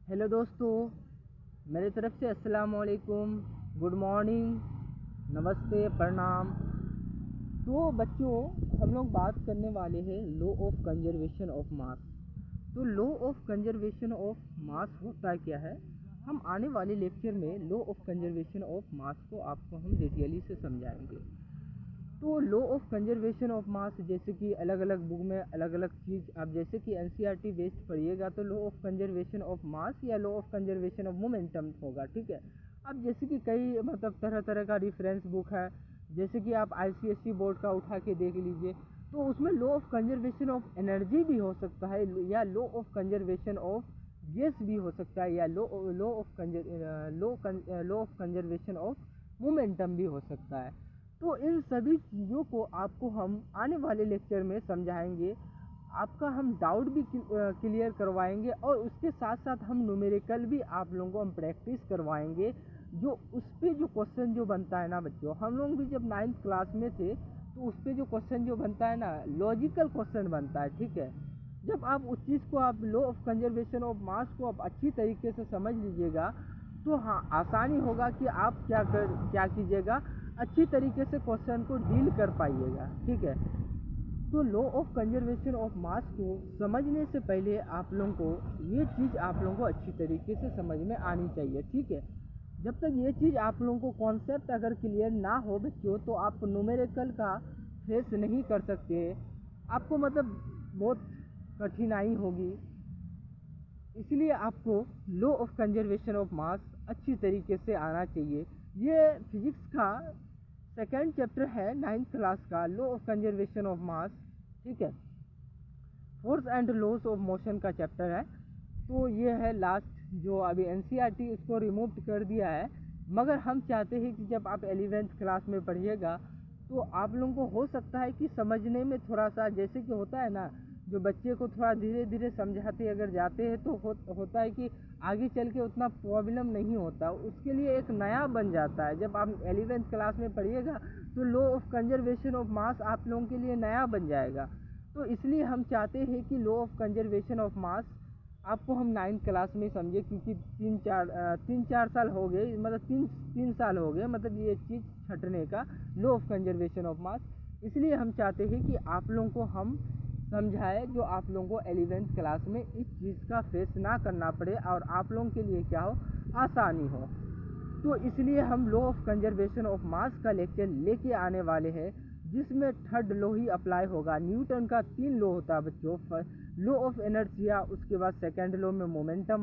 Hello दोस्तों, मेरी तरफ से अस्सलाम वालेकुम, गुड मॉर्निंग, नमस्ते, प्रणाम। तो बच्चों, हम लोग बात करने वाले हैं law of conservation of mass. तो law of conservation of mass होता क्या है, हम आने वाले लेक्चर में law of conservation of mass को आपको हम डिटेयली से समझाएंगे। तो law of conservation of mass जैसे कि अलग अलग बुक में अलग अलग चीज़, आप जैसे कि एनसीईआरटी बेस्ड पढ़िएगा तो law of conservation of mass या law of conservation of momentum होगा, ठीक है। अब जैसे कि कई तरह तरह का रिफरेंस बुक है, जैसे कि आप आईसीएसई बोर्ड का उठा के देख लीजिए, तो उसमें law of conservation of energy भी हो सकता है, या law of conservation of gas भी हो सकता है, या law of conservation of momentum भी हो सकता है। तो इन सभी चीज़ों को आपको हम आने वाले लेक्चर में समझाएंगे, आपका हम डाउट भी क्लियर करवाएंगे, और उसके साथ साथ हम न्यूमेरिकल भी आप लोगों को हम प्रैक्टिस करवाएंगे। जो उस पर जो क्वेश्चन जो बनता है ना बच्चों, हम लोग भी जब 9th क्लास में थे तो उस पर जो क्वेश्चन जो बनता है ना, लॉजिकल क्वेश्चन बनता है, ठीक है। जब आप उस चीज़ को, आप law of conservation of mass को आप अच्छी तरीके से समझ लीजिएगा तो हाँ, आसानी होगा कि आप क्या कीजिएगा, अच्छी तरीके से क्वेश्चन को डील कर पाइएगा, ठीक है। तो law of conservation of mass को समझने से पहले आप लोगों को ये चीज़ आप लोगों को अच्छी तरीके से समझ में आनी चाहिए, ठीक है। जब तक ये चीज़ आप लोगों को कॉन्सेप्ट अगर क्लियर ना हो बच्चों, तो आप न्यूमेरिकल का फेस नहीं कर सकते, आपको बहुत कठिनाई होगी। इसलिए आपको लॉ ऑफ कंजर्वेशन ऑफ मास अच्छी तरीके से आना चाहिए। ये फिजिक्स का सेकंड चैप्टर है 9th क्लास का, लॉ ऑफ कंजर्वेशन ऑफ मास, ठीक है। Force and loss of motion का चैप्टर है। तो ये है लास्ट, जो अभी एनसीईआरटी उसको रिमूव कर दिया है, मगर हम चाहते हैं कि जब आप 11th क्लास में पढ़िएगा तो आप लोगों को हो सकता है कि समझने में थोड़ा सा, जैसे कि होता है ना, जो बच्चे को थोड़ा धीरे धीरे समझाते अगर जाते हैं तो होता है कि आगे चल के उतना प्रॉब्लम नहीं होता, उसके लिए एक नया बन जाता है। जब आप 11th क्लास में पढ़िएगा तो लॉ ऑफ कंजर्वेशन ऑफ मास आप लोगों के लिए नया बन जाएगा। तो इसलिए हम चाहते हैं कि लॉ ऑफ कंजर्वेशन ऑफ मास आपको हम 9th क्लास में समझे, क्योंकि 3-4 साल हो गए, तीन साल हो गए ये चीज़ छटने का, लॉ ऑफ कंजर्वेशन ऑफ मास। इसलिए हम चाहते हैं कि आप लोगों को हम समझाए, जो आप लोगों को 11th क्लास में इस चीज़ का फेस ना करना पड़े और आप लोगों के लिए क्या हो, आसानी हो। तो इसलिए हम लॉ ऑफ कंजर्वेशन ऑफ मास का लेक्चर लेके आने वाले हैं, जिसमें थर्ड लॉ ही अप्लाई होगा। न्यूटन का 3 लॉ होता है बच्चों, लॉ ऑफ इनर्शिया, उसके बाद सेकंड लॉ में मोमेंटम